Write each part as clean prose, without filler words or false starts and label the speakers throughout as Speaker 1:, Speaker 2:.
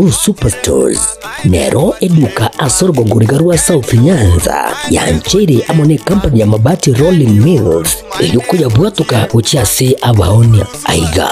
Speaker 1: Superstores nero eduka asorgo ngurigarua South Nyanza yanchiri amone company ya mabati Rolling Mills eyukuya bwatuka uchiase abaonia aiga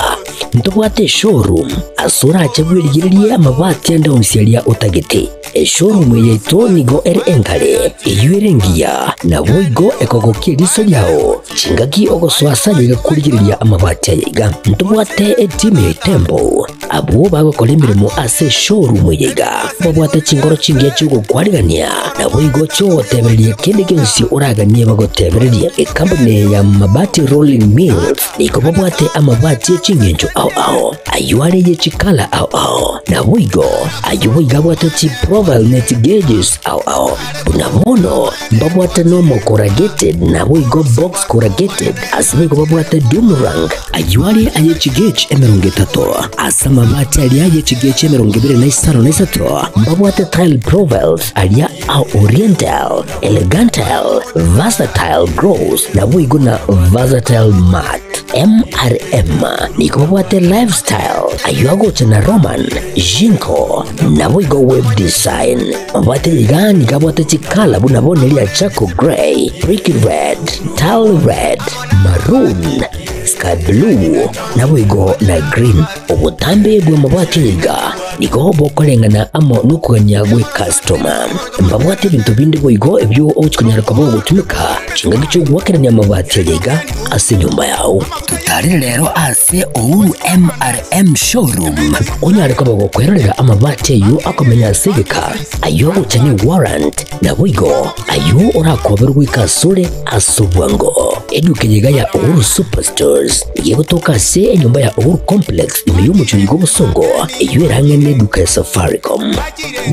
Speaker 1: ntubwate showroom asura achagwirigirie amabati enda onsialia utagete showroom yeito nigo ere engale eyuerengia na boigo ekogokie liso yao chingaki ogoswasa yiga kurigiriria amabati yiga ntubwate team Temple abo bagokora imirimo ase showroom yiga babwate chingoro chingiye cyugo kwarigania na boigo cyo tebererie kindi gensi uraganie bagotebererie company ya mabati Rolling Mills niko babwate amabati chingenjo ao ayuare ye chikala ao na boigo ayuiga bwate chi profile net gauges ao unabono babwate normal corrugated na boigo box corrugated asimigo babwate Dumarang ayuare aye chigage emeronge tato asama mabati ali aye chigage emeronge bire na isaro na isato babwate tile profiles alia au oriental elegantal versatile gross na boigo na versatile mat MRM niko babwate lifestyle ayuago chana Roman Jinko na boigo web design babwate yigani kabwate chikala bunabone lia Chaco Grey, Brick Red, Tile Red, Maroon, Sky Blue na boigo na green obutambe bwe mabwate yiga niko bokolengana amo nukuganya gwe customer mbabwate bintu bindi boigo ebyo ochikunyara kabo gutumika chinga gicho gwakeranya mabwate yiga ase nyumba yao tutari rero ase Uhuru MRM showroom onyare kabo gukwerera amabwate yu akomenya sigika ayo uchanye warrant na boigo ayo urakoberwa ikasure asubwango eduke yiga ya Uhuru Superstores yegotoka se nyumba ya Uhuru Complex imeyumucho yigo busongo eyuerange neduka ya Safaricom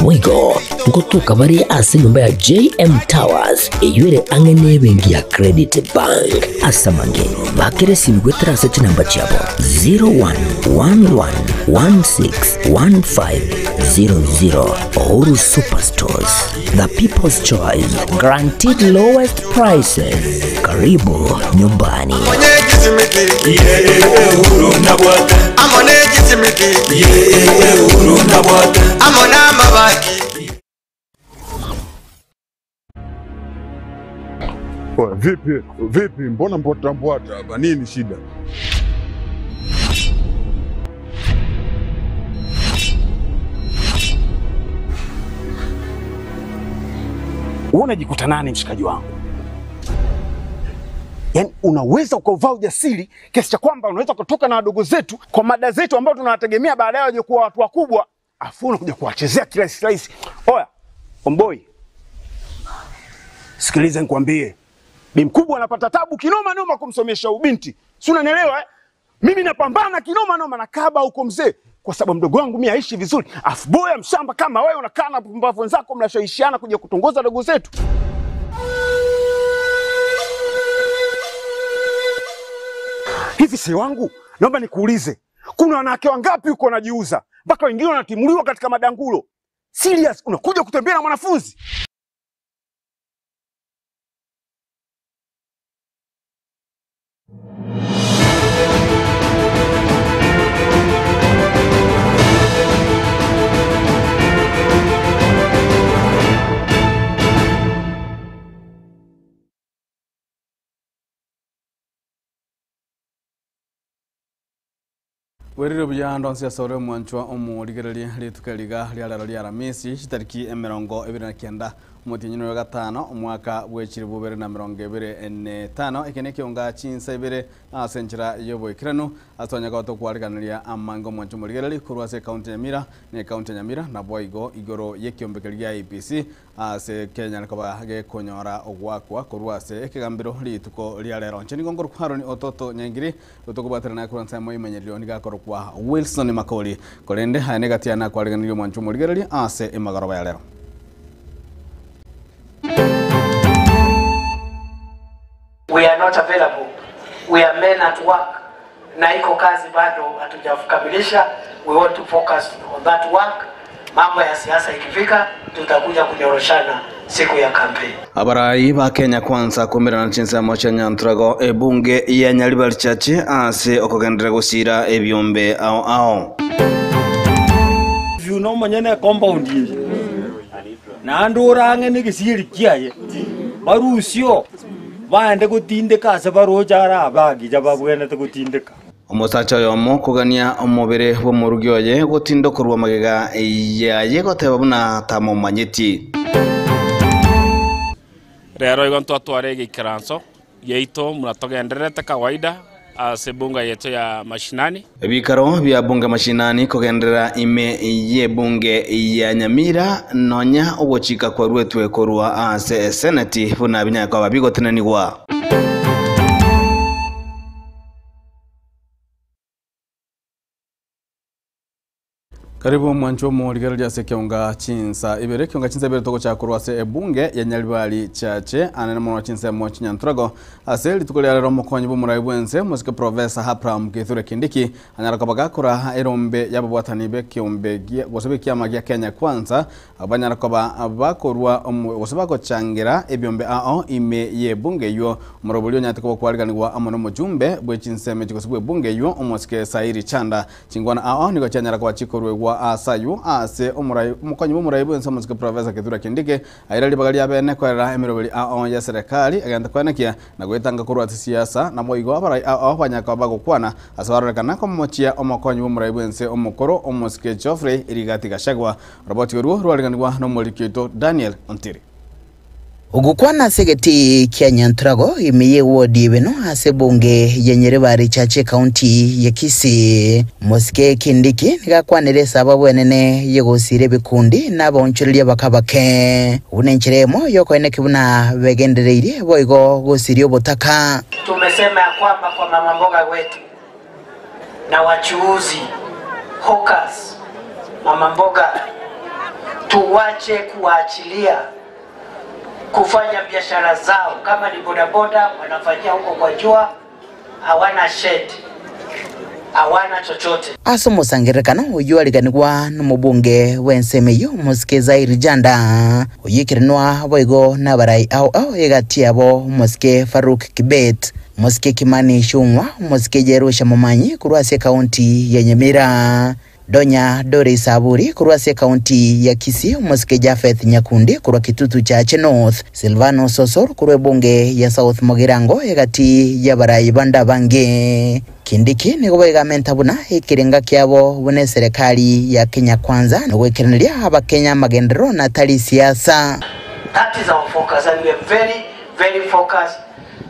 Speaker 1: boigo ngotoka bari ase nyumba ya JM Towers eyuere ange nebengi ya Credit Bank asamange bakere simgwe trase namba chabo 0111161500 Uhuru Superstores, the people's choice, guaranteed lowest prices. Karibu nyumbani.
Speaker 2: Vipi mbona mbota hapa nini shida?
Speaker 3: Unajikuta nani mshikaji wangu? Yaani unaweza ukavaa ujasiri kiasi cha kwamba unaweza kutoka na wadogo zetu kwa mada zetu ambao tunawategemea baadaye waje kuwa watu wakubwa, afu unakuja kuwachezea kirahisi. Oya, omboi. Sikiliza nikwambie. Bi mkubwa anapata tabu kinoma noma kumsomesha ubinti. Si unanielewa eh? Mimi napambana kinoma noma na kaba huko mzee kwa sababu mdogo wangu mimi aishi vizuri. Afu boya mshamba kama wewe unakaa na pumbavu wenzako mnashawishiana kuja kutongoza dogo zetu. Hivi si wangu, naomba nikuulize. Kuna wanawake wangapi uko wanajiuza? Mpaka wengine wanatimuliwa katika madangulo. Serious, unakuja kutembea na mwanafunzi?
Speaker 4: Weriro biyando nsia sore mwanchwa omurigereri litukeliga lya Ramisi shitariki 29 Mutinyino wa 5 umwaka w'ekiri 2025 ikene kionga chinsa ibere asenchira yobo ikirano atonya gato kwariganira amango mwancho murigereri kurwase county Nyamira ne county Nyamira na boigo igoro yekiombekeria IPC ase Kenya nakaba ge konyora ogwakwa kurwase ekigambiro lituko lya lero nchini ngongoro kwaro ni ototo nyangiri utokubaterana kuransa moyo menyelio nigakoro kwa Wilson Makoli kolende hanegatia na kwariganira mwancho murigereri ase emagoroba ya lero.
Speaker 5: We are not available. We are men at work. Na iko kazi bado hatujakamilisha. We want to focus on that work. Mambo ya siasa ikifika tutakuja kunyoroshana siku ya kampeni.
Speaker 4: Abarai ba Kenya kwanza kumira na chinsa mocha nyantrago ebunge ya Nyaribari chache ase okogendera gusira ebyombe ao.
Speaker 6: no manyene compound yi na ndurange ni kisiri kiaye barusio bande gutindika se barojara abagi jababwene te gutindika
Speaker 4: Omusacha yomo kugania omubere bwo murugyoye gutindo kurwa magega yaye goteba buna tamo manyeti
Speaker 7: rero igonto atware gikaranso yeito muratogenderete kawaida ase bunga yetu ya mashinani
Speaker 4: ebikaro bya bunga mashinani kugendera ime ye bunge ya Nyamira nonya ogochika kwa rwetwe korwa ase senati buna binyako babigotenanigwa Karibu mwancho muligari lya sekyonga chinsa ibere kyonga chinsa ibere toko chakurwa se ebunge ya Nyalibali chache anene mwana chinsa mwachi nyantrago ase litukuli alero mokonyi bumurayi bwense musike professor Hapram Kithure Kindiki anyaraka bagakora erombe yababwatani be kyombe gosebe kyama gya Kenya Kwanza abanyaraka bakorwa osebako changira ebyombe ao ime ye bunge yo murobulyo nyatiko kwaliganirwa amono mujumbe bwe chinsa mechikosibwe bunge yo omusike Sairi Chanda chingwana ao niko chanyaraka bachikorwe asayu ase omukonyi bumurayi bwense musike professor Kithure Kindiki ayirali bagali abene kwera emirobeli ao ya serikali agenda kwanakia na gwetanga kurwa siasa na moigo abarai ao banyaka bagokwana asabarekana ko mochia omukonyi bumurayi bwense omukoro omusike Geoffrey Irigati Gashagwa roboti ruo rwaliganirwa no mulikito Daniel Ontiri
Speaker 8: Ugukwana segeti kia Nyantrago imiye wodi beno ase bunge ya Nyalibali chache county ya Kisii musike Kindiki nigakwanire sababu enene yegosire bikundi nabonchuliya bakabake unencheremo yoko ene kibuna begendereire boigo gosirio butaka.
Speaker 5: Tumesema ya kwamba kwa mama mboga wetu na wachuuzi hawkers mama mboga tuwache kuwaachilia kufanya biashara zao kama ni bodaboda wanafanyia huko kwa jua hawana shed hawana chochote
Speaker 8: aso musangirekana uyu aliganirwa n'umubunge wensemeyo musike Zairi Janda uyikirinwa boigo n'abarai ao yegati abo musike Faruk Kibet musike Kimani Shungwa musike Jerusha Mumanyi kurwase county ya Nyamira Donya Dore Saburi kurwase county ya Kisii musike Jafeth Nyakundi kurwa Kitutu chache North Silvano Sosor kurwe bunge ya South Mogirango yagati ya barai banda bange Kindiki nigobega mentabuna ikirenga kyabo bune serikali ya Kenya Kwanza nigwekereneria abakenya magendero na tali siasa.
Speaker 5: That is our focus and we are very very focused.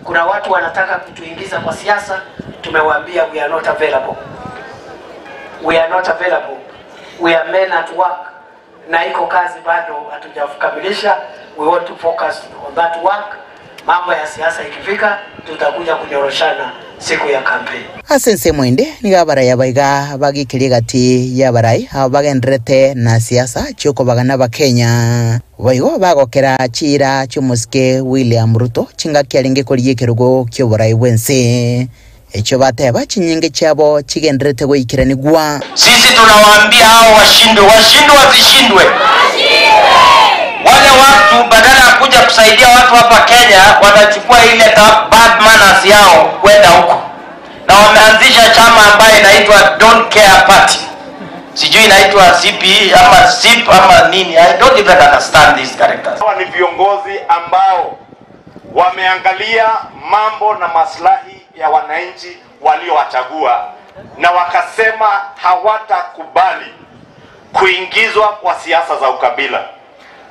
Speaker 5: Kuna watu wanataka kutuingiza kwa siasa, tumewaambia we are not available. We are not available. We are men at work. Na iko kazi bado hatujakamilisha. We want to focus on that work. Mambo ya siasa ikifika tutakuja kunyoroshana siku ya kampeni.
Speaker 8: Asense mwende nigabara yabaiga bagikiri gati yabarai abagendrete na siasa cyoko bagana bakenya boigo bagokera chira cyumusike William Ruto chinga kyalinge koliye kerugo kyoborai bwense echo bateba chinyinge cyabo kigendrete goyikiranigwa.
Speaker 9: Sisi tunawaambia hao washindwe wasishindwe. Wale watu badala ya kuja kusaidia watu hapa Kenya wanachukua ile bad manners yao kwenda huko. Na wameanzisha chama ambayo inaitwa Don't Care Party. Sijui inaitwa CP ama SIP ama nini. I don't even understand these characters.
Speaker 10: Hawa ni viongozi ambao wameangalia mambo na maslahi ya wananchi waliowachagua na wakasema hawatakubali kuingizwa kwa siasa za ukabila.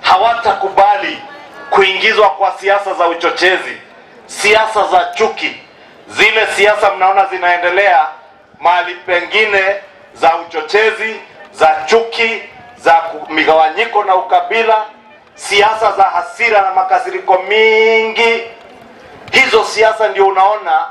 Speaker 10: Hawatakubali kuingizwa kwa siasa za uchochezi, siasa za chuki. Zile siasa mnaona zinaendelea mahali pengine za uchochezi, za chuki, za migawanyiko na ukabila, siasa za hasira na makasiriko mingi. Hizo siasa ndio unaona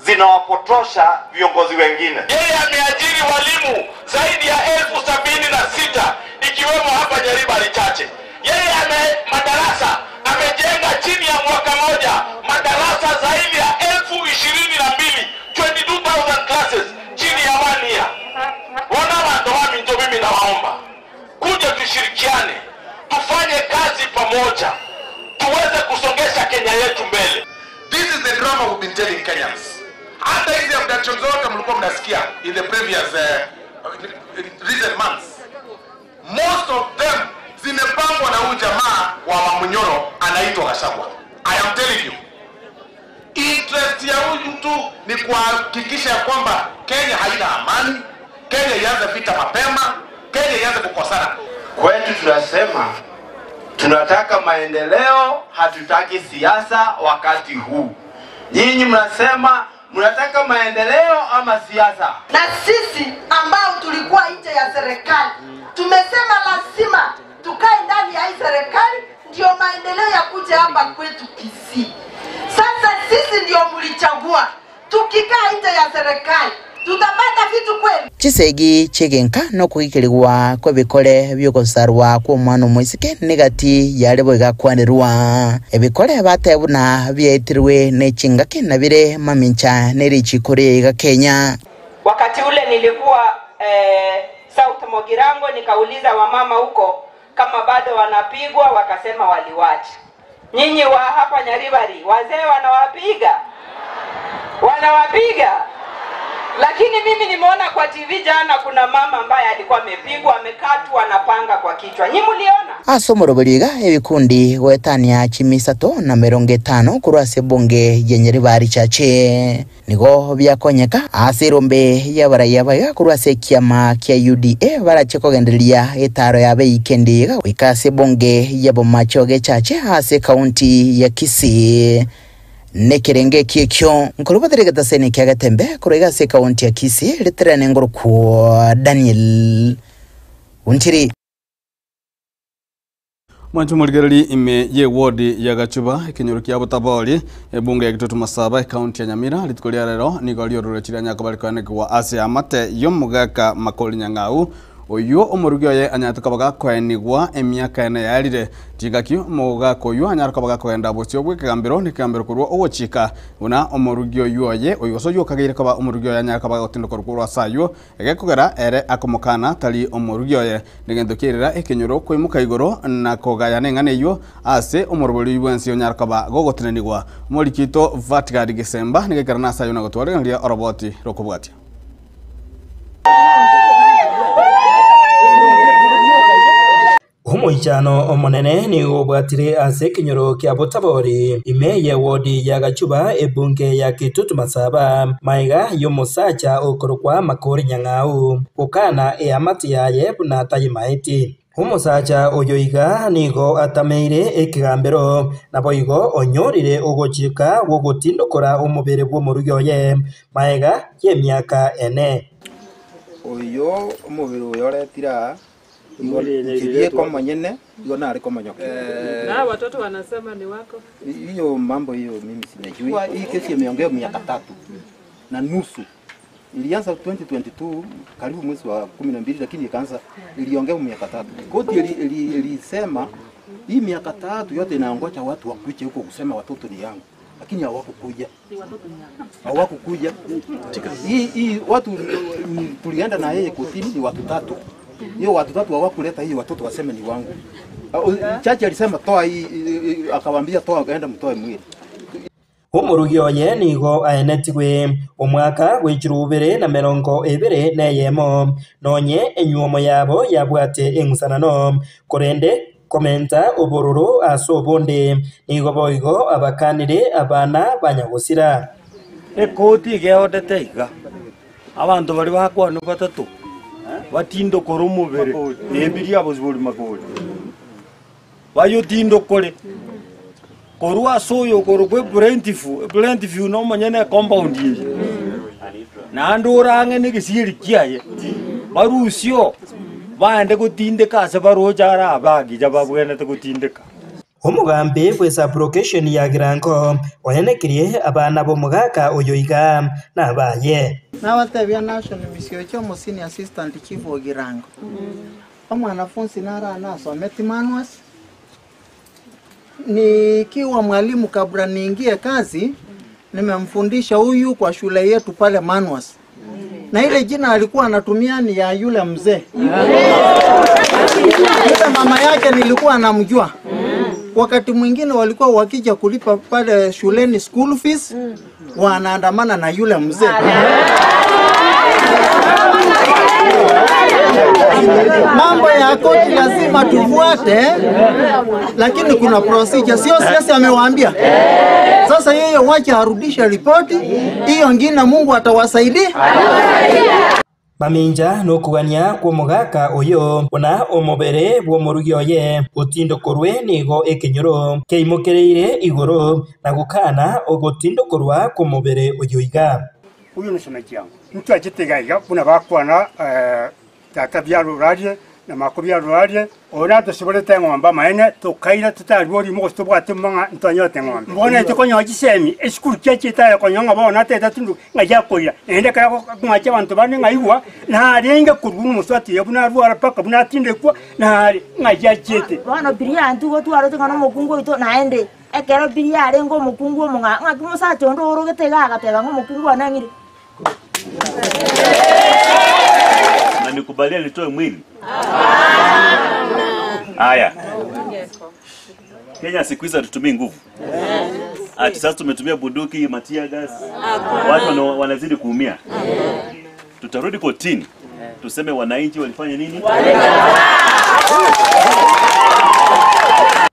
Speaker 10: zinawapotosha viongozi wengine.
Speaker 9: Yeye ameajiri walimu zaidi ya 76,000 ikiwemo hapa Nyalibali chache. Yeye madarasa amejenga chini ya mwaka moja madarasa zaidi ya 22,000 22,000 classes chini ya 1 year. Wana wandoa minto mimi nawaomba kuja tushirikiane tufanye kazi pamoja tuweze kusongesha Kenya yetu mbele. This is the drama we've been telling Kenyans. Hata hizi abductions zote mlikuwa mnasikia in the previous recent months. Gachagua. I am telling you. Interest ya huyu mtu ni kuhakikisha ya kwamba Kenya haina amani, Kenya ianze vita mapema, Kenya ianze kukosana.
Speaker 11: Kwetu tunasema tunataka maendeleo, hatutaki siasa wakati huu. Nyinyi mnasema mnataka maendeleo ama siasa?
Speaker 12: Na sisi ambao tulikuwa nje ya serikali tumesema lazima tukae ndani ya hii serikali ndio maendeleo ya kuja hapa kwetu Kisii. Sasa sisi ndio mlichagua. Tukikaa nje ya serikali tutapata vitu kweli?
Speaker 8: Chisegi chegenka no kugikirirwa kwa bikore byogosarwa kwa mwana mwisike negati yale boiga kwanirwa ebikore batebuna byetirwe nechingake nabire mamincha nerichi Korea Kenya.
Speaker 13: Wakati ule nilikuwa South Mogirango, nikauliza wamama huko kama bado wanapigwa, wakasema waliwacha. Nyinyi wa hapa Nyaribari wazee wanawapiga. Lakini mimi nimeona kwa TV jana kuna mama ambaye alikuwa amepigwa, amekatwa na panga kwa kichwa. Nyinyi mliona?
Speaker 8: Asomoroberiga ebikundi wetania chimisato na 50 kurase bonge ya Nyaribari chache nigo byakonyeka asirombe yabaraya kurase kiama kya UDA barachekogenderia etaro yabe ikendiga wikase bonge yabo machoge chache ase county ya Kisii. Nekerenge kiekyo nkurubaterega taseni kyagatembe kurega se county ya Kisii litrane ngoro kwa Daniel Untiri.
Speaker 4: Mwancho muligereri ime ye ward ya Gachuba ikinyoro kya Butabori ebunge ya Gitutu Masaba county ya Nyamira litikolia rero nigo liorurechira nyakabali kwanekwa ase amate yomugaka Makoli Nyang'au oyo omurugioye anyatukabaga kwenigwa emyaka ene yarire tigaki omugaka oyo anyatukabaga kwenda bosio bwekagambiro nikambiro kurwo owochika una omurugio yoye oyo soyo kagire kaba omurugio anyatukabaga otindoka kurwa sayo egekugera ere akomokana tali omurugioye nigendokirira ekenyoro kwimuka igoro na kogaya nengane yo ase omurubuli bwensi anyatukabaga gogotenenigwa morikito Vatgard Gesemba nigekarana sayo na gotware ngia oroboti rokubwatia.
Speaker 14: Umuichano omonene ni obwatire ase kinyoro kya Butabori ime ye wodi ya Gachuba ebunge ya Gitutu Masaba maiga yomusacha okorokwa Makoli Nyang'au ukana eamati yaye buna tayimaiti. Umusacha oyoiga nigo atameire ekigambiro naboigo onyorire ogochika wogotindokora omubere bw'omurugioye maiga y'emyaka ene.
Speaker 15: Oyo omubere oyoretira Kilie kama nyene, hiyo na kama nyoka.
Speaker 16: Na watoto wanasema ni wako?
Speaker 15: Hiyo mambo hiyo mimi sinajui. Hii kesi imeongea miaka 3 na nusu. Ilianza 2022 karibu mwezi wa 12 lakini ikaanza iliongea miaka 3. Koti ilisema hii miaka 3 yote inaongoja watu wakuje huko kusema watoto ni yangu. Lakini hawakukuja. Hawakukuja. Hii watu tulienda na yeye kotini ni watu 3. Hiyo watu 3 hawakuleta hii watoto waseme ni wangu. Chachi alisema toa hii, akawaambia toa kaenda mtoe mwili.
Speaker 14: Omurugioye nigo aenetigwe omwaka w'ekirubere na 2021 nonye enyuomo yabo yabwate eng'usanano korende komenta obororo ase obonde nigo boigo abakanire abana banyagusira.
Speaker 6: Ekoti geodete iga abantu bari bakwana batatu batindo koro mubere nebiri abo ziburi Makoli bayo tindo kore korwa soyo korwe plentiful no manyane compound yi na ndorange ne gisiri kiaye barusio bande gutindeka ase barojara abagi jababwene te gutindeka.
Speaker 14: Omugambe bwesa application ya Giranko oyenekirie abana bomugaka oyoiga nabaye
Speaker 17: nabatebya national mission cyo mu senior assistant chief wa Giranko omwanafunzi nara nasometi manuals nikiwa mwalimu kabla niingie kazi nimemfundisha huyu kwa shule yetu pale manuals na ile jina alikuwa anatumia ni ya yule mzee mama yake nilikuwa namjua. Wakati mwingine walikuwa wakija kulipa pale shuleni school fees wanaandamana na yule mzee. Mambo ya koti lazima tufuate, lakini kuna procedure, sio siasa amewaambia. Sasa yeye wacha arudishe ripoti hiyo, ngine Mungu atawasaidia.
Speaker 14: Maminja no kugania kwa mugaka oyo ona omobere bwo murugyo ye utindo korwe nigo ekenyoro keimokereire igoro na gukana ogotindo korwa kwa mobere oyoiga.
Speaker 18: Huyo ni shemeji yangu. Mtu ajitega kuna bakwana tata byaro radio na makobya radio ona tusibolete ngomba maene tukaira tutalibori mo stobwate manga ntonyote ngomba. Mbona tukonyo agisemi eskuru kyachita ya konyonga bona teta tundu ngajya koira. Ende ka kumwacha abantu bane ngaiwa na arenga kurunu muswati yabuna ruara paka buna tinde kwa na ngajya chete.
Speaker 19: Bana biria antu twaro tukana mukungu ito naende. Ekero biria arengo mukungu munga ngakimusa chondo orogete agatega mukungu anangire.
Speaker 20: Na nikubalia nitoe mwili. Haya. Kenya siku hizi hatutumii nguvu. Ati sasa tumetumia bunduki, matia gas. Watu wanazidi kuumia. Tutarudi kotini. Tuseme wananchi walifanya nini?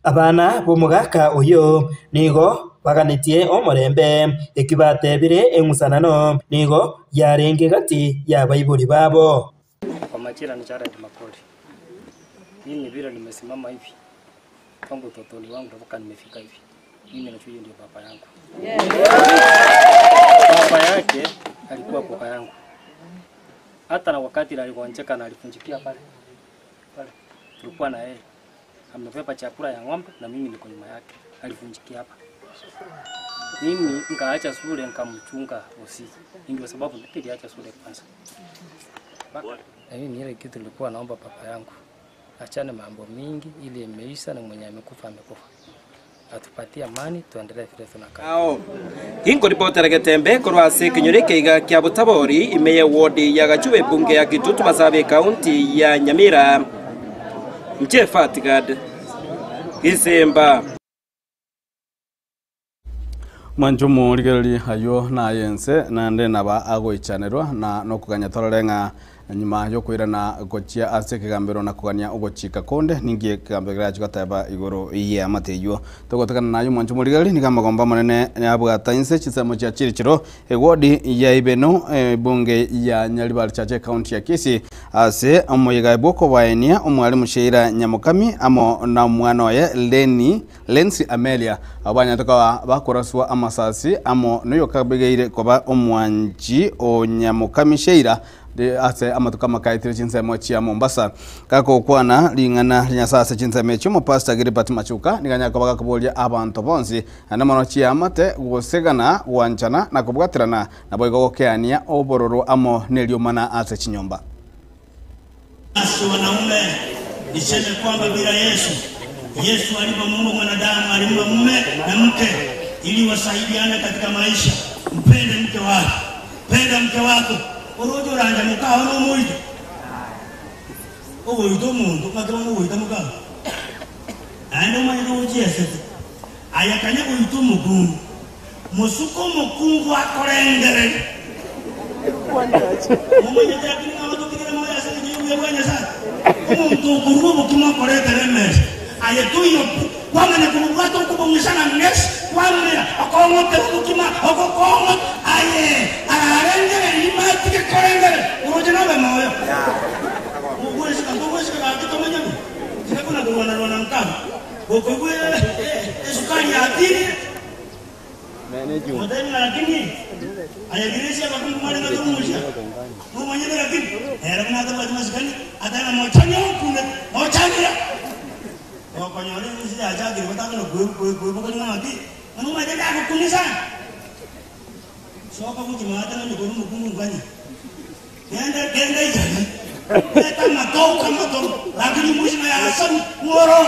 Speaker 14: Abana bomugaka oyo nigo baganitie omorembe ekibatebire engusanano nigo yarenge gati ya baibuli babo.
Speaker 21: Kwa majira ni Jared Makori. Hii ni vile nimesimama hivi. Tangu utotoni wangu mpaka nimefika hivi. Mimi najua ndio baba yangu. Baba yake alikuwa kaka yangu. Hata na wakati alipoancheka na alifunjikia pale. Tulikuwa na yeye. Amebeba chakula ya ng'ombe na mimi niko nyuma yake. Alifunjikia hapa. Mimi nikaacha shule nikamchunga usi. Ndio sababu niliacha shule kwanza. Mimi ile kitu nilikuwa naomba papa yangu achane mambo mingi ili imeisha na mwenye amekufa amekufa. Atupatie amani tuendelee vile tunakaa.
Speaker 14: Ingo ripoti regetembe korwa sekinyore keiga kya Butabori imeye wodi ya Gachuwe bunge ya Kitutu Masabe county ya Nyamira. Mche Fatigad Gisemba
Speaker 4: Manjumu ligereri hayo na yense na nde naba agoichanirwa na no kuganya tororenga nyuma yo kwirana gochia ase kigambero na kugania ugochika konde ningie kigambero ya chikataba igoro iye amateyo togotekana nayo Manjumu ligereri nigamagomba manene yabwata inse chisemo cha chirichiro egodi ya ibeno bunge ya Nyaribari chache county ya Kisii ase omoyiga boko baenia omwalimu Sheira Nyamukami amo na mwana oye Lensi Amelia abanya toka bakoraswa amasasi amo nuyo kabegeire koba omwanji o Nyamukami Sheira de ase amatuka makaitire chinsemo chia Mombasa kako kwana lingana linyasasa chinsemo chimo pastor Gilbert Machuka niganya kobaga kubolia abantu bonsi anamano chia amate gusegana wanchana na kubwatirana na boigo keania obororo amo neliomana ase chinyomba.
Speaker 22: Asi wanaume niseme kwamba bila Yesu alipomuumba mwanadamu alimuumba mume na mke ili wasaidiane katika maisha. Mpende mke wako, penda mke wako. Urojo ranja mukao no muito. Ogo ito mundu makama mo ita mukao. Ando mai no jese. Ayakanya ko ito mukungu. Musuko mukungu akorengere. Mumo nyata kini ngalo tukira mo yasa ni yewanya sa. Mumu kurugo mukima korekere mes. Ayetuyo kwanga na kurugato kubongishana nes. Kwanga akongo te mukima akokongo aye. Arengere ni matike korengere. Urojana ba moyo. Uwezi kana kitu manyama. Kuna kuwana mkama. Bokwe sukari ya atini. Modern lakini ayagirisha bakumare na kumusha. Mumanye lakini era kuna hata maskani atana mochanya kuna mochanya. Wakanyore nisi ajaje wataka na gwe bokoni ngati. Mama dada kukunisa. Soka kujimata na ngoro mukungu ngani. Genda ijani. Kama mato lakini mushima ya hasan ngoro.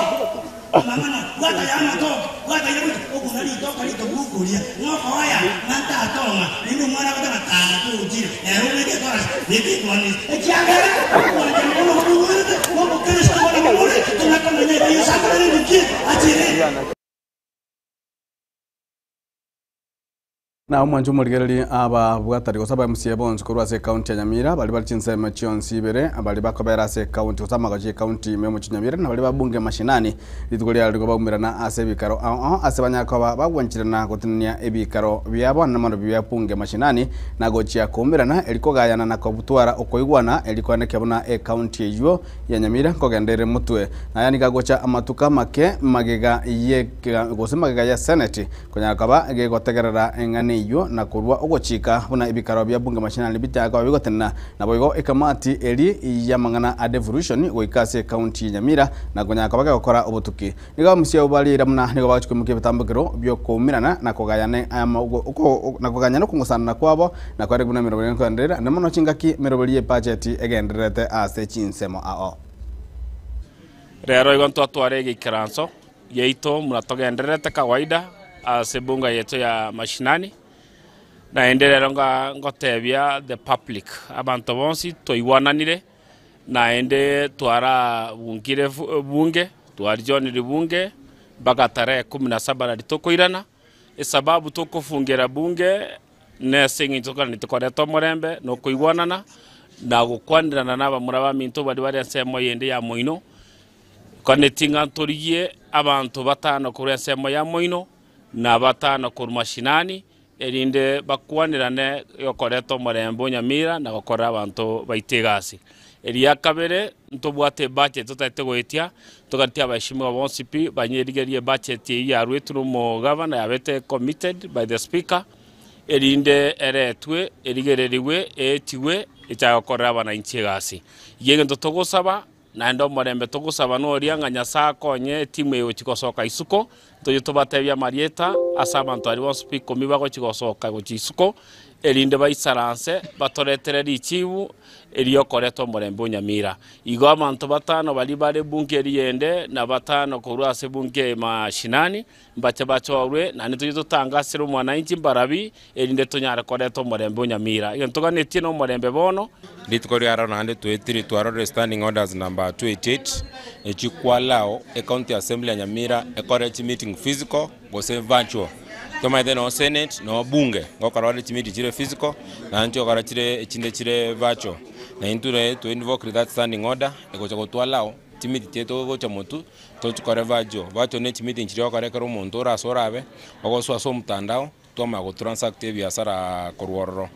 Speaker 22: Mama wata ya mato wata ya okunali toka lito bukulia ngoko haya nanta atoma nini mwana kata tana tu ujira ero neke toras neke twani ekiagara wata ngono bukulia ngoko kristo wana mure tunakana neke yusakara niki achire
Speaker 4: na mwanju murigereri aba bwatari gosaba MCA bonse kurwa se county ya Nyamira bali bali chinsema chionsi ibere abali bakobera se county gosama gaje county memo chinyamira na bali babunge mashinani litugolia ligo bagumirana ase bikaro ase banyakoba bagwanchirana gotinia ebikaro byabo na mano byapunge mashinani na gochia kumirana elikogayana na kobutwara okoigwana elikwaneke bona county eyo ya Nyamira kogendere mutwe na yani gagocha amatuka make magega ye gosema magega ya senate konyakoba gegotegerera engani iyo na kurwa ogochika buna ibikaro bya bunge mashinani bitaka bigotena na boigo ekamati eri ya mangana a devolution goikase county Nyamira na gonyaka bagakora obutuki niga musya ubalira muna nigo bagachwe muke bitambukiro byo kumirana na kogayane na koganyana kungusana kwabo na kware guna mirobere kwandera na mono chingaki mirobere budget egenderete ase chinsemo ao
Speaker 7: rero igonto atwarege kiranso yeito muratogenderete kawaida ase bunga yetu ya mashinani na endelero ngotebia the public abantu bonsi toiwananire na ende twara bungire bunge twarjonire bunge baga tarehe 17 ritokoirana sababu tokufungira bunge ne singi tokana nitokoreto morembe no kuiwanana na gukwandirana naba muraba minto bari bari nsemo yende ya moino kanetinga toriye abantu batano kuri nsemo ya moino na batano kuri mashinani erinde bakwanirane yokoreto morembo Nyamira na gukora abantu baitegasi eria kabere ntobwate budget tutaite goitia tugatia abashimwa bonsipi banyerigerie budget ya rwetu mu governor yabete committed by the speaker erinde eretwe erigereriwe etiwe icyakora abana inchigasi yege ntotogosaba na ndo morembe togosaba no rianga nyasa konye timu yo chikosoka isuko toyutobatebya marieta asaba ntwari bo speak komiba go chikosoka go chisuko erinde baisaranse batoretere richibu eriyo koreto morembo Nyamira igo abantu batano bali bare bunge riyende na batano kurwa se bunge mashinani mbache bachorwe na nituyo tangasira mwananchi mbarabi erinde tonyara koreto morembo Nyamira iyo ntoganetie no morembe bono
Speaker 1: litkori ara na ande tuetiri twaro standing orders number 288 echikwalao county assembly ya Nyamira ekorech meeting physical gose virtual kama ide no senate no bunge ngokarwale chimiti chire physical na ncho kara chire chinde chire virtual na inture to invoke that standing order ekocha gotwalao chimiti cheto gocha mutu to chukore virtual ne chimiti chire okare kero muntu ora sorabe ogoswa so mtandao toma go transact biashara korworo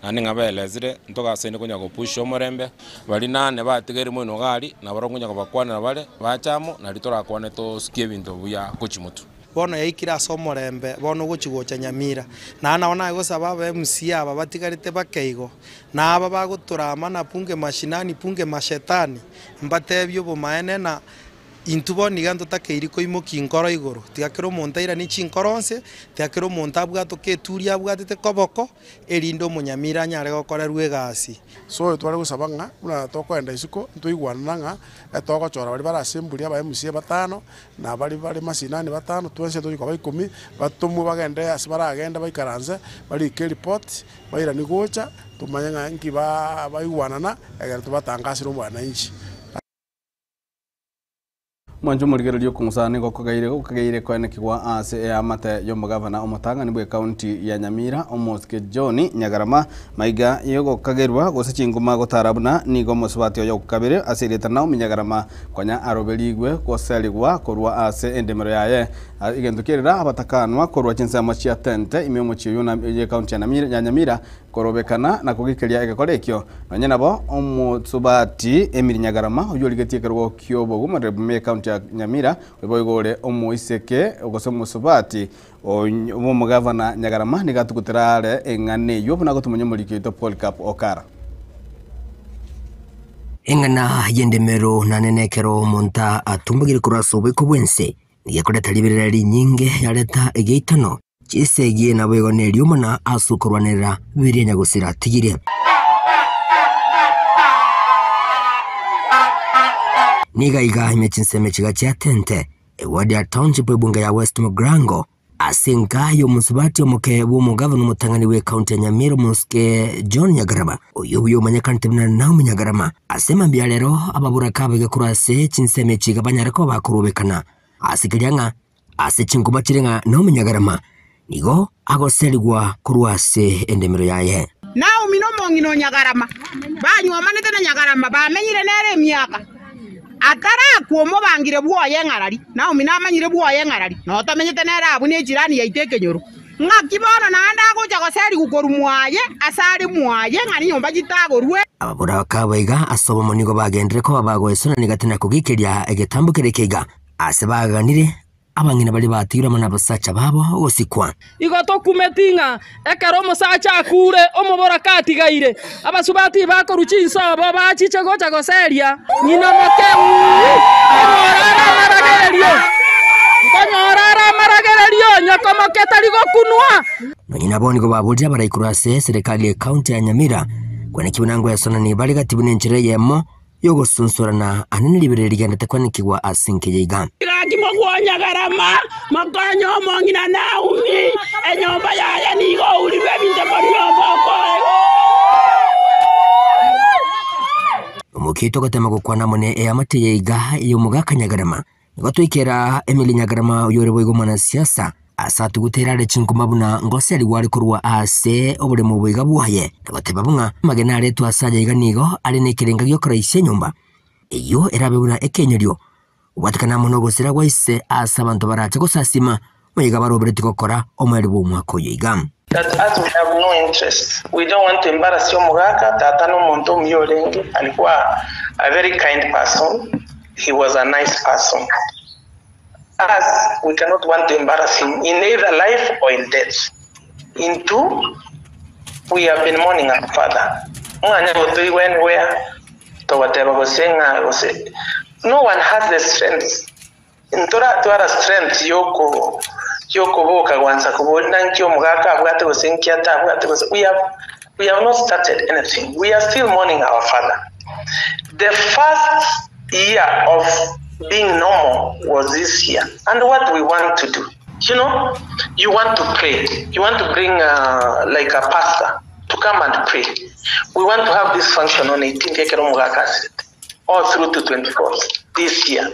Speaker 1: nani ngabelezire ntoka sene kunya go push omorembe bali nane batigeri mono gali na barongunya go bakwana bale bachamo na litora kwane to skie bintu buya kuchimutu
Speaker 2: bono yaikira somorembe bono gochigocha Nyamira na naona gosaba ba MCA aba batigarite bakeigo na aba baguturama na punge mashinani punge mashetani mbatebyo bumaene na intubo niganto takeiri koimoki nkoro igoro tiakero montaira ni chinkoronse tiakero montabwa toketuria bwatete koboko erindo Munyamira nyare gokora rwegasi
Speaker 23: so tware gusabanga una tokwenda isuko ntuigwananga etogochora bari bara assembly aba MCA batano na bari mashinani batano twense tuyiko bai 10 batumu bagende asibara agenda baikaranze bari ke report baira ni gocha tumanyanga nki baigwanana egera tubatangasira umwananchi
Speaker 4: mwanju murigereri okungusana gokogaire kwene kigwa ase ya mate yo mugavana omotanga nibwe county ya Nyamira omoske John Nyagarama maiga yogo kagerwa gose chinguma gotarabuna nigo mosubati yo kabere asireta na Nyagarama kwanya arobeligwe koseligwa korwa ase endemero yaye igendukirira abatakanwa korwa chinsema chia tente imemo chiyuna ye county ya Nyamira korobekana na kugikeria egekorekyo nonye nabo omosubati Emiri Nyagarama uyo ligetie kerwo kyobo gumare county Nyamira weboigore omoiseke ogose musubati omo gavana Nyagarama nigatukutirare engane yo buna gotumunye mulikito Paul Cap Okara
Speaker 24: engana yendemero na nenekero monta atumbagire kurasobe ko bwense niyakoreta liberali nyinge yareta egeitano chisegie na bwegone ryumana asukorwanira birinya gusira tigire nigaiga imechinseme chiga chia tente ewadi ya township bunga ya West Mugrango asengayo musubati omuke mu governor mutangani we county ya Nyamira muske John Nyagarama uyo manyakante na nawo Nyagarama asema mbyalero ababura kabege kurase chinseme chiga banyarako bakurubekana asikirianga asechinguma chirenga nawo Nyagarama nigo agoserigwa kurwase endemero yaye
Speaker 3: nao mino mongino nyagarama banyomanete na nyagarama bamenyire nere myaka atara kuomo bangire bwoye ngarari nao mina amanyire bwoye ngarari no tamenyete nere abu ne jirani yaiteke nyoro ngakibono nanda goja goseri gukoru mwaye asari mwaye ngani nyomba gitagorwe
Speaker 24: ababura bakabaiga asobomo nigo bagendere ko babagwesona nigatena kugikiria egetambukire kiga ase baganire abangina bali batira mana basacha babo osikwa
Speaker 5: igoto kumetinga ekero musacha akure omobora katigaire abasubati bakoruchi insabo bachiche gocha goseria nyina mokeu kanyarara maragererio nyakomoketa ligokunwa
Speaker 24: nyina boni go babulja baraikurase serikali ya county ya Nyamira kwene kibunango ya sona ni bali gati bunenchire yemo yogo sunsurana anene libereri gandete kwanikigwa asinke yiga
Speaker 3: kimogwanya garama makanyo mongina naumi enyomba yaya nigo ulibe binte koryomba
Speaker 24: umukito gatema gukwana mone e amate yiga iyo mugaka Nyagarama nigo twikera Emily Nyagarama uyorewe igo mwana siasa asatu guterare chinkumabuna ngose ari wari kurwa ase obure mu bwiga buhaye nagateba bunga magena aretu asaja yiga nigo ari nekirenga gyokora ise nyumba iyo erabebura ekenyerio watakana muno gusira gwaise asa abantu barache gusasima muyiga barobere tikokora omweri bw'umwaka yiga.
Speaker 9: That as we have no interest, we don't want to embarrass your mugaka. Tata no muntu myorenge alikuwa a very kind person. He was a nice person. As we cannot want to embarrass him in either life or in death. In two, we have been mourning our father. No one has the strength. In Torah strength yoko boka wanza kubona nkyo mugaka bwate gosenkiata bwate gose we have not started anything. We are still mourning our father. The first year of being normal was this year. And what we want to do, you know, you want to pray. You want to bring like a pastor to come and pray. We want to have this function on 18th all through to 24th this year.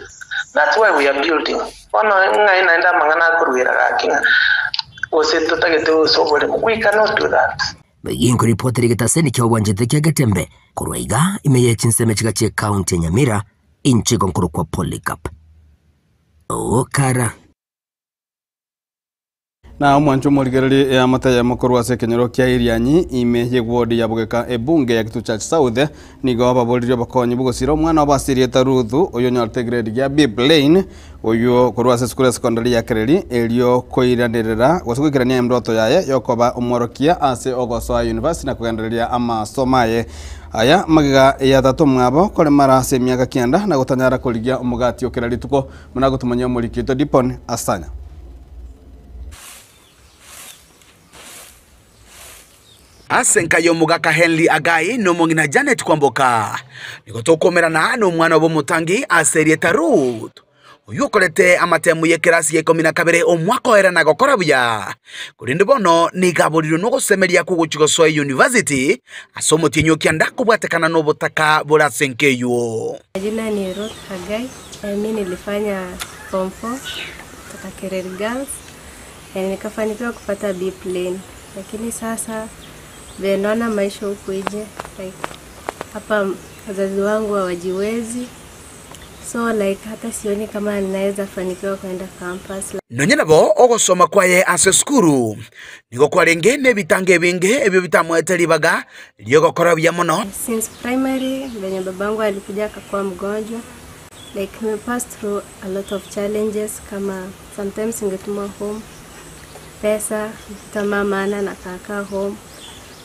Speaker 9: That's why we are building. We cannot do that.
Speaker 24: Begin kuripoti rigitaseni kyo wanjete kya Gatembe kurwaiga imeye chinseme chigache county ya Nyamira inchi konkuru kwa Polycarp okara
Speaker 4: na mwancho murigereri ya mata ya mukuru wa sekenyero kya Irianyi imeye gwodi ya bugeka ebunge ya kitu cha South nigo baboliryo bakonyi bugosiro mwana wabasiri Taruthu oyo nyalte grade ya Biblane oyo kurwa school secondary ya Kereri elio koiranirira gwasugikirania mroto yaye yokoba umworokia ase Ogosoa University na kugendereria ama somaye aya magiga ya tatu mwabo kole mara se miaka kianda na gutanyara kuligia umugati okera rituko muna gutumanya murikito Dipon Asanya
Speaker 10: Asenkayo mugaka Henry Agai no mongina Janet Kwamboka nigotokomera na hano mwana wo mutangi aserie Tarut uyokorete amatemu yekirasi ye 12 omwaka era na gokora buya kurinde bono ni gaburiro no gusemeria ku Ogosoa University asomotinyo kyanda kubwatekana no butaka burasenkeyo.
Speaker 25: Jina ni Ruth Agai. Mimi nilifanya form 4 kutoka Kereri Girls nikafanikiwa kupata B plane, lakini sasa naona maisha huko nje like hapa wazazi wangu hawajiwezi, so like hata sioni kama ninaweza fanikiwa kwenda campus.
Speaker 10: Nonyena bo ogosoma kwaye ase skuru nigo kwarenge ne bitange binge ebyo bitamweteri baga liyo gokora bya mono.
Speaker 25: Since primary venye babangu alikuja akakuwa mgonjwa, like we passed through a lot of challenges, kama sometimes ningetuma home pesa mama na kaka home,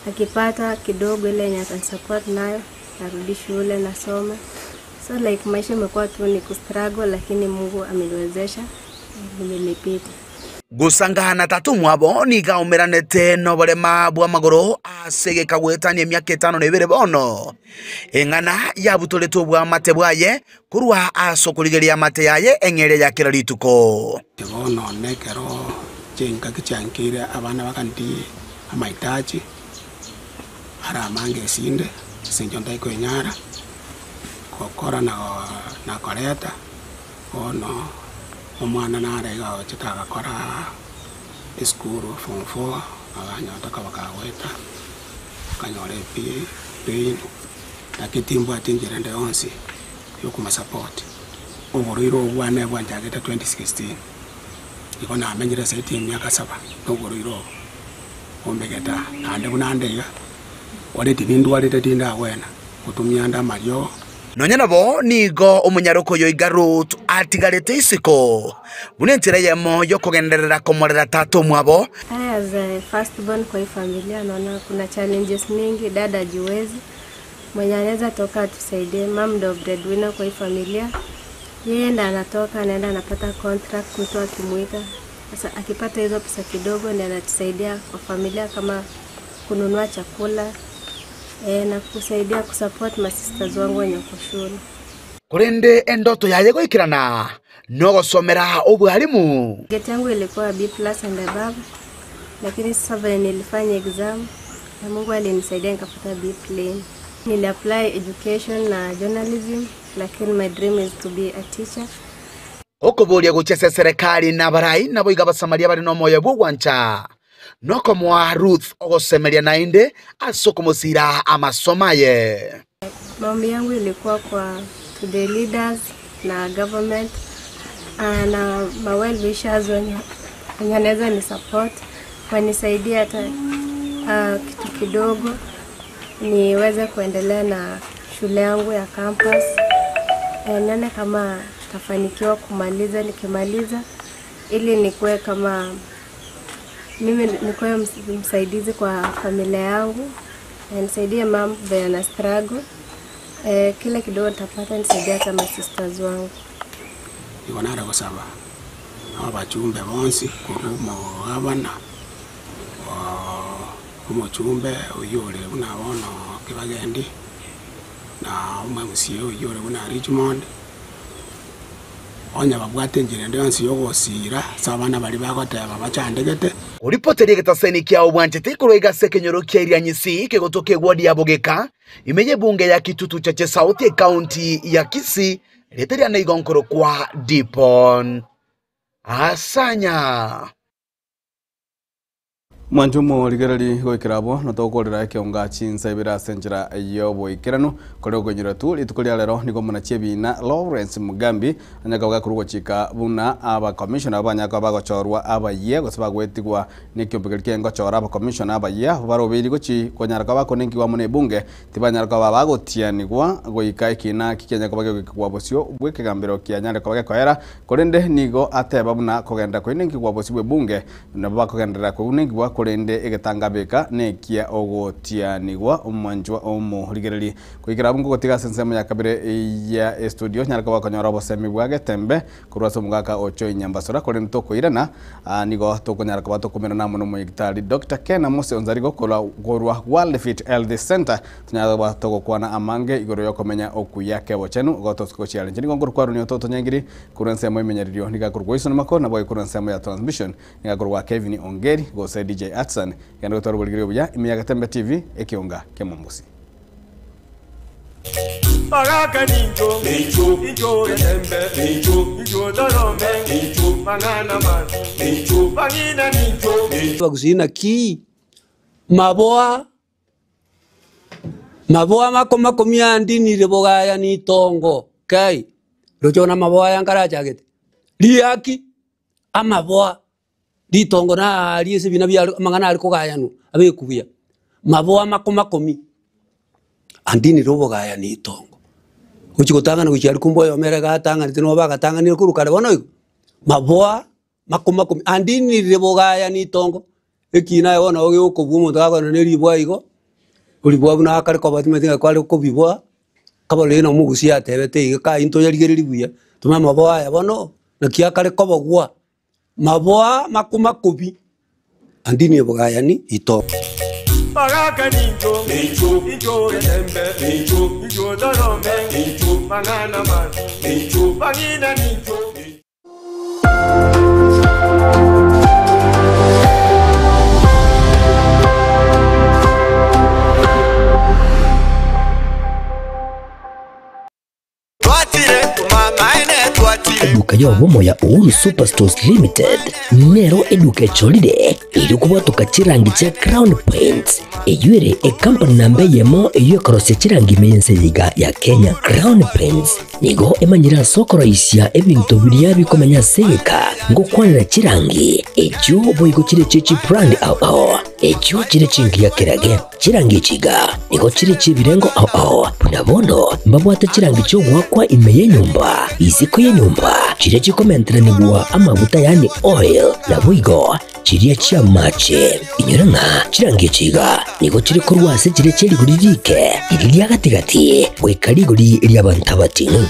Speaker 25: akipata kidogo ile yenye atanisupport nayo narudi shule nasoma. So like maisha imekuwa tu ni kustruggle, lakini Mungu ameniwezesha nimepita.
Speaker 10: Gusangana tatu mwabo ni gaumeranete no barema bwa magoro asege kagwetania myaka 5 na 2 bono engana yabutoleto bwa mate bwaye kurwa asokurigeria mate yaye engere ya kirarituko
Speaker 23: bono nekero chenga kichankire abana bakandi amaitaji ara mange sinde senjonda ikoenyara kokora na koreta ono omwana narega chitaka kora iskuru form 4 abanyotaka bakaweta kanyore pin akitimbo atinjira ndonsi yokuma support uburiro bwane bwanjageta 2016 iko na amenyere site myaka 7 uburiro ombegeta ande bunandega wale tibindu wale tetinda wena kutumia nda mario
Speaker 10: nonya nabo nigo umunyaroko yo igarut atigarete isiko bunentira yemo yo kugenderera komorera tato mwabo.
Speaker 25: As a firstborn kwa hii familia naona kuna challenges mingi, dada jiwezi mwenye anaweza toka tusaidie, mom ndo breadwinner kwa hii familia, yeye ndo anatoka anaenda anapata contract mtu akimuita. Sasa akipata hizo pesa kidogo ndio anatusaidia kwa familia kama kununua chakula na kusaidia kusupport my sisters wangu wenye kwa shule.
Speaker 10: Kurende endoto yaje goikirana no gosomera ubwalimu.
Speaker 25: Geti yangu ilikuwa B+ and above, lakini sasa vile nilifanya exam na Mungu alinisaidia nikapata B plain. Nili apply education na journalism, lakini my dream is to be a teacher.
Speaker 10: Okubulia guchese serikali na barai nabo igabasamaria bari no moyo bugwancha. Noko mwa Ruth ogosemeria nainde asokomosira amasomaye.
Speaker 25: Maombi yangu ilikuwa kwa to the leaders na government na my well wishers wenye wanaweza ni support wanisaidia hata kitu kidogo niweze kuendelea na shule yangu ya campus. Nene kama tafanikiwa kumaliza, nikimaliza ili nikuwe kama mimi nikuwe msaidizi kwa familia yangu, nisaidie mom vile na struggle. Kila kidogo nitapata nisaidia kama sisters wangu.
Speaker 23: Iwanara kusaba abachumbe bonsi kurumo abana umuchumbe uyole unabono kibagendi na umwe uyole una Richmond onya babwate njire ndonsi yogosira sabana bali bagoteba bachandegete
Speaker 10: Uripoteria getaseni kia obwanchete kuroiga sekenyoro kia irianyisi kegotoke wadi ya Bogeka imenye bunge ya Kitutu Chache Sauti County ya Kisii leteria na igonkoro kwa Dipon Asanya
Speaker 4: Mwanjumo ligerali goikirabo notokorera kionga chinsa ibira senjira yobo ikirano kore gonyira tu litukolia lero nigo munachebina Lawrence Mugambi anyagaga kurugo chika buna aba commissioner abanyaka bagochorwa abaye gosaba gwetigwa nikyombegerikia ngochora aba commissioner abaye barobiri gochi konyaraka bako ningi wa mune bunge tibanyaraka bagotianigwa goika ikina kikenyaka bagekwa bosio bwekegambiro kianyaraka bagekoera korende nigo ateba buna kogenda kweningi kwa bosibwe bunge nabo kogendera kuningi wa kurende egetangabeka nekia ogotianigwa omwanjwa omuhurigereri kuigira bungu gotiga sensemo ya kabire ya studio nyaraka bakonyora bosemi bwage tembe kurwaso mugaka ocho inyambasora kurende tokoirana nigo tokonyaraka batokomera na muno muyigitari Dr. Ken Mose Onzarigo kola gorwa World Fit Health Center tunyaraka batogokwana amange igoro yokomenya okuyake bochenu gotosko challenge nigo ngorwa runyo toto nyangiri kurensemo imenyaririo nigakurwa isono mako na boy kurensemo ya transmission nigakurwa Kevin Ongeri go say DJ Atsan yando torubuligiro buya imiyaga Tembe TV ekionga kemombusi
Speaker 8: Bagaka ninjo ninjo ya Tembe ninjo dorome ninjo mangana man ninjo bangina ninjo
Speaker 11: bagusina ki maboa makoma komiandi ni rebogaya ni tongo kai rojona maboa yankara jagete liaki amaboa ditongo na aliese bina bya mangana ari kogayanu abekubia maboa makomi andini robo gaya ni tongo uchikotanga na kuchari kumbo yo mere gatanga nitino bagatanga ni kurukare bono maboa makomi andini robo gaya ni tongo ekina yona oge okubumu ndaga no neribwa igo ulibwa buna akare ko batimete kwale ko bibwa kabole no mugusi atebete iga into yarigereri buya tuma maboa ya bono na kiakare ko bogwa maboa makomi andini bogayani ito
Speaker 8: Bagaka ninjo ninjo ya Tembe ninjo dorome ninjo mangana man ninjo bangina ninjo
Speaker 12: Twatire mama ine twatire
Speaker 24: eduka yobo ya Uhuru Superstores Limited nero eduka cholide ili kubwatuka chirangi cha Crown Paints eyure company nambe yemo eyo korose chirangi meyense yiga ya Kenya. Crown Paints nigo emanyira soko raisia ebintu biria bikomanya seka ngo kwanira chirangi ejo boygo chire chechi brand ao ejo chire chingi ya kirage chirangi chiga nigo chire chibirengo ao punabono mbabwata chirangi cyo gwakwa imeye nyumba iziko ye nyumba chire chikomentra nigwa amavuta yani oil na boygo chiria chia mache inyoranga chirangi chiga nigo chire korwase chire chiri guririke iriya gatigati we kariguri iri abantu batinu.